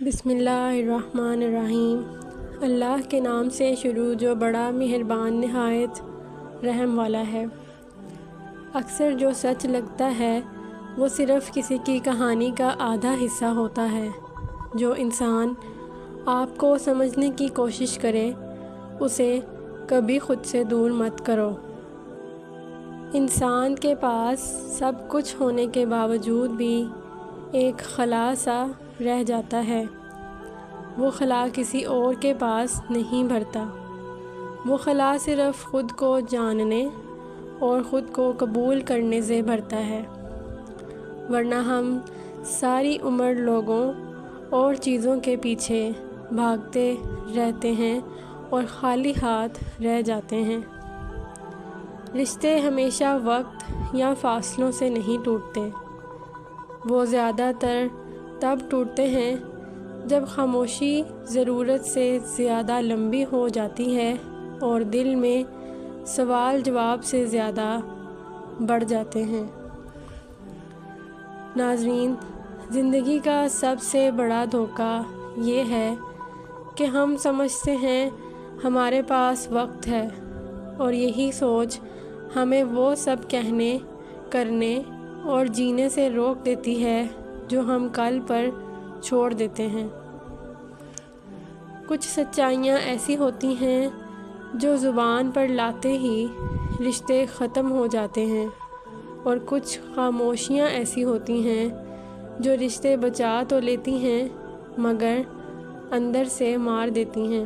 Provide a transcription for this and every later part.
بسم اللہ الرحمن الرحیم۔ اللہ کے نام سے شروع جو بڑا مہربان نہایت رحم والا ہے۔ اکثر جو سچ لگتا ہے وہ صرف کسی کی کہانی کا آدھا حصہ ہوتا ہے۔ جو انسان آپ کو سمجھنے کی کوشش کرے اسے کبھی خود سے دور مت کرو۔ انسان کے پاس سب کچھ ہونے کے باوجود بھی ایک خلا سا رہ جاتا ہے۔ وہ خلا کسی اور کے پاس نہیں بھرتا۔ وہ خلا صرف خود کو جاننے اور خود کو قبول کرنے سے بھرتا ہے، ورنہ ہم ساری عمر لوگوں اور چیزوں کے پیچھے بھاگتے رہتے ہیں اور خالی ہاتھ رہ جاتے ہیں۔ رشتے ہمیشہ وقت یا فاصلوں سے نہیں ٹوٹتے، وہ زیادہ تر تب ٹوٹتے ہیں جب خاموشی ضرورت سے زیادہ لمبی ہو جاتی ہے اور دل میں سوال جواب سے زیادہ بڑھ جاتے ہیں۔ ناظرین، زندگی کا سب سے بڑا دھوکہ یہ ہے کہ ہم سمجھتے ہیں ہمارے پاس وقت ہے، اور یہی سوچ ہمیں وہ سب کہنے، کرنے اور جینے سے روک دیتی ہے جو ہم کل پر چھوڑ دیتے ہیں۔ کچھ سچائیاں ایسی ہوتی ہیں جو زبان پر لاتے ہی رشتے ختم ہو جاتے ہیں، اور کچھ خاموشیاں ایسی ہوتی ہیں جو رشتے بچا تو لیتی ہیں مگر اندر سے مار دیتی ہیں۔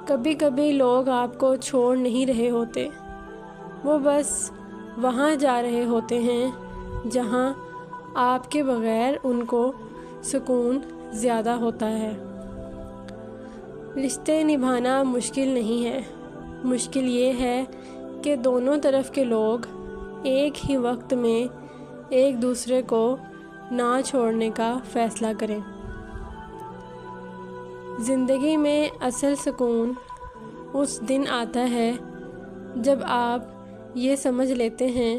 کبھی کبھی لوگ آپ کو چھوڑ نہیں رہے ہوتے، وہ بس وہاں جا رہے ہوتے ہیں جہاں آپ کے بغیر ان کو سکون زیادہ ہوتا ہے۔ رشتے نبھانا مشکل نہیں ہے، مشکل یہ ہے کہ دونوں طرف کے لوگ ایک ہی وقت میں ایک دوسرے کو نہ چھوڑنے کا فیصلہ کریں۔ زندگی میں اصل سکون اس دن آتا ہے جب آپ یہ سمجھ لیتے ہیں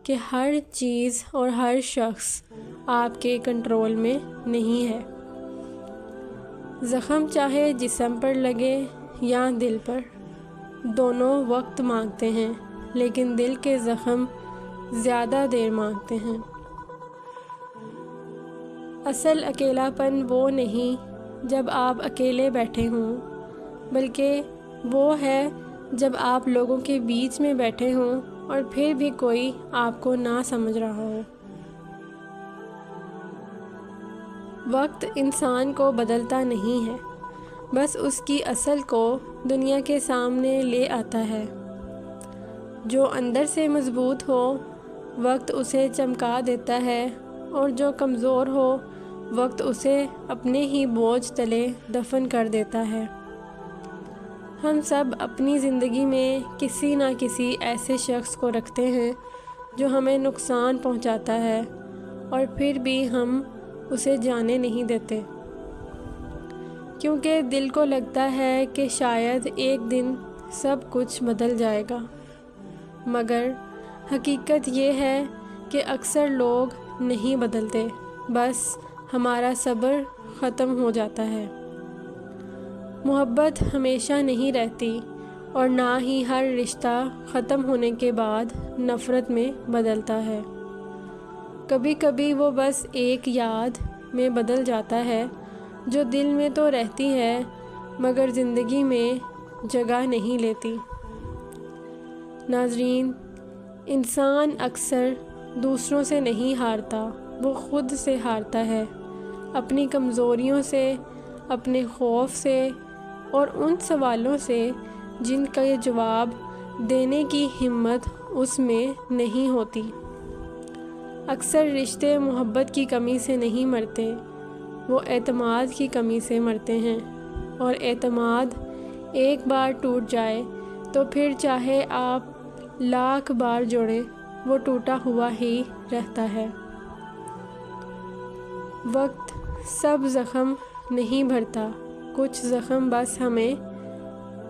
کہ ہر چیز اور ہر شخص آپ کے کنٹرول میں نہیں ہے۔ زخم چاہے جسم پر لگے یا دل پر، دونوں وقت مانگتے ہیں، لیکن دل کے زخم زیادہ دیر مانگتے ہیں۔ اصل اکیلا پن وہ نہیں جب آپ اکیلے بیٹھے ہوں، بلکہ وہ ہے جب آپ لوگوں کے بیچ میں بیٹھے ہوں اور پھر بھی کوئی آپ کو نہ سمجھ رہا ہو۔ وقت انسان کو بدلتا نہیں ہے، بس اس کی اصل کو دنیا کے سامنے لے آتا ہے۔ جو اندر سے مضبوط ہو وقت اسے چمکا دیتا ہے، اور جو کمزور ہو وقت اسے اپنے ہی بوجھ تلے دفن کر دیتا ہے۔ ہم سب اپنی زندگی میں کسی نہ کسی ایسے شخص کو رکھتے ہیں جو ہمیں نقصان پہنچاتا ہے، اور پھر بھی ہم اسے جانے نہیں دیتے، کیونکہ دل کو لگتا ہے کہ شاید ایک دن سب کچھ بدل جائے گا۔ مگر حقیقت یہ ہے کہ اکثر لوگ نہیں بدلتے، بس ہمارا صبر ختم ہو جاتا ہے۔ محبت ہمیشہ نہیں رہتی، اور نہ ہی ہر رشتہ ختم ہونے کے بعد نفرت میں بدلتا ہے۔ کبھی کبھی وہ بس ایک یاد میں بدل جاتا ہے جو دل میں تو رہتی ہے مگر زندگی میں جگہ نہیں لیتی۔ ناظرین، انسان اکثر دوسروں سے نہیں ہارتا، وہ خود سے ہارتا ہے، اپنی کمزوریوں سے، اپنے خوف سے اور ان سوالوں سے جن کا یہ جواب دینے کی ہمت اس میں نہیں ہوتی۔ اکثر رشتے محبت کی کمی سے نہیں مرتے، وہ اعتماد کی کمی سے مرتے ہیں، اور اعتماد ایک بار ٹوٹ جائے تو پھر چاہے آپ لاکھ بار جوڑیں وہ ٹوٹا ہوا ہی رہتا ہے۔ وقت سب زخم نہیں بھرتا، کچھ زخم بس ہمیں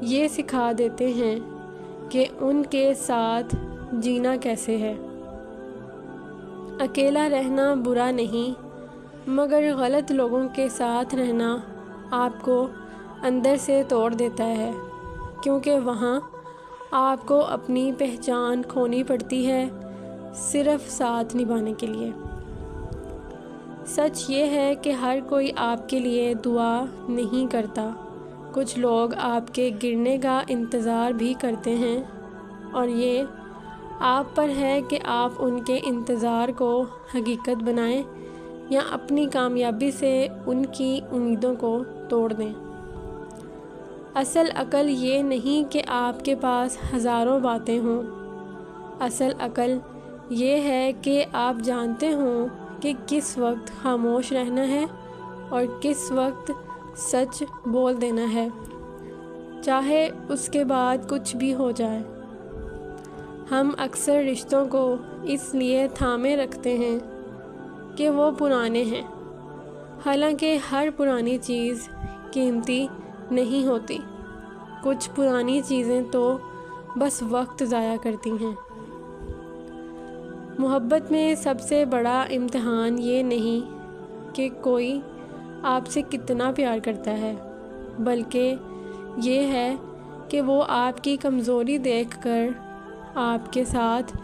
یہ سکھا دیتے ہیں کہ ان کے ساتھ جینا کیسے ہے۔ اکیلا رہنا برا نہیں، مگر غلط لوگوں کے ساتھ رہنا آپ کو اندر سے توڑ دیتا ہے، کیونکہ وہاں آپ کو اپنی پہچان کھونی پڑتی ہے صرف ساتھ نبھانے کے لیے۔ سچ یہ ہے کہ ہر کوئی آپ کے لیے دعا نہیں کرتا، کچھ لوگ آپ کے گرنے کا انتظار بھی کرتے ہیں، اور یہ آپ پر ہے کہ آپ ان کے انتظار کو حقیقت بنائیں یا اپنی کامیابی سے ان کی امیدوں کو توڑ دیں۔ اصل عقل یہ نہیں کہ آپ کے پاس ہزاروں باتیں ہوں، اصل عقل یہ ہے کہ آپ جانتے ہوں کہ کس وقت خاموش رہنا ہے اور کس وقت سچ بول دینا ہے، چاہے اس کے بعد کچھ بھی ہو جائے۔ ہم اکثر رشتوں کو اس لیے تھامے رکھتے ہیں کہ وہ پرانے ہیں، حالانکہ ہر پرانی چیز قیمتی نہیں ہوتی، کچھ پرانی چیزیں تو بس وقت ضائع کرتی ہیں۔ محبت میں سب سے بڑا امتحان یہ نہیں کہ کوئی آپ سے کتنا پیار کرتا ہے، بلکہ یہ ہے کہ وہ آپ کی کمزوری دیکھ کر آپ کے ساتھ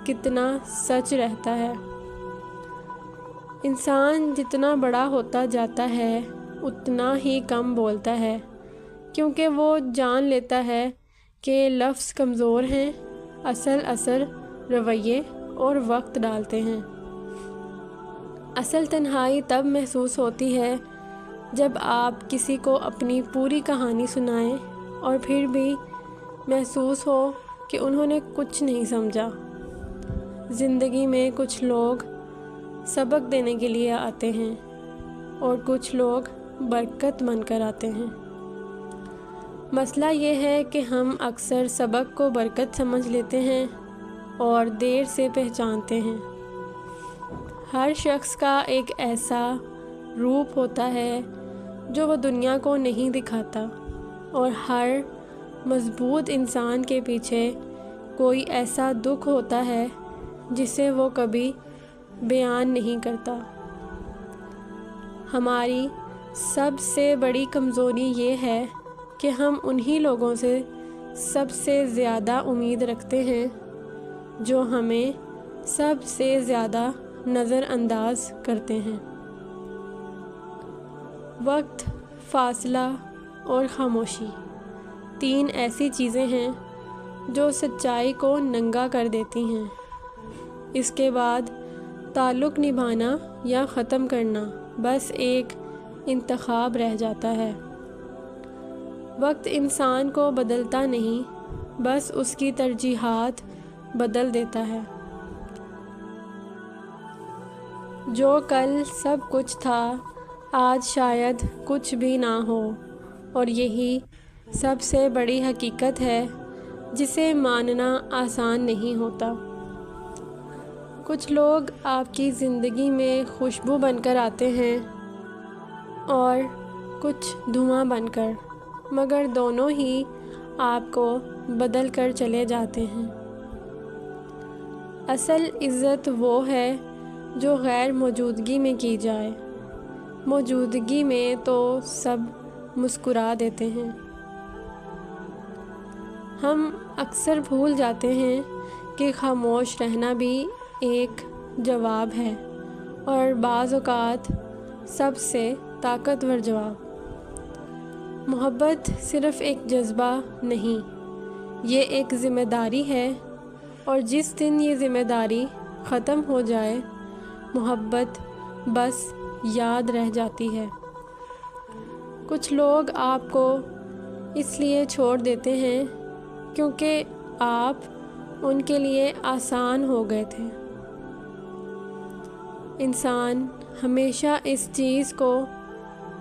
کتنا سچ رہتا ہے۔ انسان جتنا بڑا ہوتا جاتا ہے اتنا ہی کم بولتا ہے، کیونکہ وہ جان لیتا ہے کہ لفظ کمزور ہیں، اصل اثر رویے اور وقت ڈالتے ہیں۔ اصل تنہائی تب محسوس ہوتی ہے جب آپ کسی کو اپنی پوری کہانی سنائیں اور پھر بھی محسوس ہو کہ انہوں نے کچھ نہیں سمجھا۔ زندگی میں کچھ لوگ سبق دینے کے لیے آتے ہیں اور کچھ لوگ برکت بن کر آتے ہیں۔ مسئلہ یہ ہے کہ ہم اکثر سبق کو برکت سمجھ لیتے ہیں اور دیر سے پہچانتے ہیں۔ ہر شخص کا ایک ایسا روپ ہوتا ہے جو وہ دنیا کو نہیں دکھاتا، اور ہر مضبوط انسان کے پیچھے کوئی ایسا دکھ ہوتا ہے جسے وہ کبھی بیان نہیں کرتا۔ ہماری سب سے بڑی کمزوری یہ ہے کہ ہم انہی لوگوں سے سب سے زیادہ امید رکھتے ہیں جو ہمیں سب سے زیادہ نظر انداز کرتے ہیں۔ وقت، فاصلہ اور خاموشی، تین ایسی چیزیں ہیں جو سچائی کو ننگا کر دیتی ہیں۔ اس کے بعد تعلق نبھانا یا ختم کرنا بس ایک انتخاب رہ جاتا ہے۔ وقت انسان کو بدلتا نہیں، بس اس کی ترجیحات بدل دیتا ہے۔ جو کل سب کچھ تھا آج شاید کچھ بھی نہ ہو، اور یہی سب سے بڑی حقیقت ہے جسے ماننا آسان نہیں ہوتا۔ کچھ لوگ آپ کی زندگی میں خوشبو بن کر آتے ہیں اور کچھ دھواں بن کر، مگر دونوں ہی آپ کو بدل کر چلے جاتے ہیں۔ اصل عزت وہ ہے جو غیر موجودگی میں کی جائے، موجودگی میں تو سب مسکرا دیتے ہیں۔ ہم اکثر بھول جاتے ہیں کہ خاموش رہنا بھی ایک جواب ہے، اور بعض اوقات سب سے طاقتور جواب۔ محبت صرف ایک جذبہ نہیں، یہ ایک ذمہ داری ہے، اور جس دن یہ ذمہ داری ختم ہو جائے محبت بس یاد رہ جاتی ہے۔ کچھ لوگ آپ کو اس لیے چھوڑ دیتے ہیں کیونکہ آپ ان کے لیے آسان ہو گئے تھے۔ انسان ہمیشہ اس چیز کو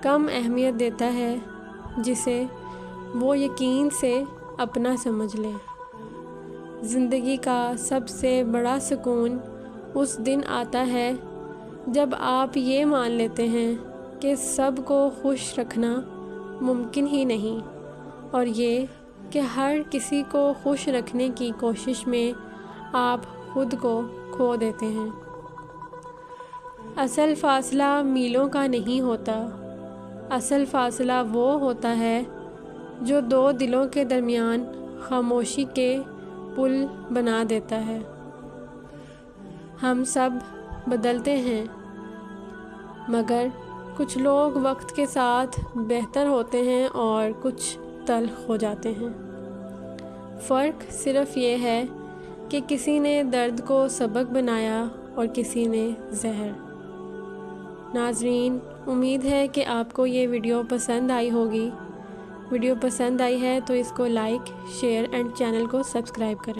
کم اہمیت دیتا ہے جسے وہ یقین سے اپنا سمجھ لے۔ زندگی کا سب سے بڑا سکون اس دن آتا ہے جب آپ یہ مان لیتے ہیں کہ سب کو خوش رکھنا ممکن ہی نہیں، اور یہ کہ ہر کسی کو خوش رکھنے کی کوشش میں آپ خود کو کھو دیتے ہیں۔ اصل فاصلہ میلوں کا نہیں ہوتا، اصل فاصلہ وہ ہوتا ہے جو دو دلوں کے درمیان خاموشی کے پل بنا دیتا ہے۔ ہم سب بدلتے ہیں، مگر کچھ لوگ وقت کے ساتھ بہتر ہوتے ہیں اور کچھ تلخ ہو جاتے ہیں۔ فرق صرف یہ ہے کہ کسی نے درد کو سبق بنایا اور کسی نے زہر۔ ناظرین، امید ہے کہ آپ کو یہ ویڈیو پسند آئی ہوگی۔ ویڈیو پسند آئی ہے تو اس کو لائک، شیئر اینڈ چینل کو سبسکرائب کریں۔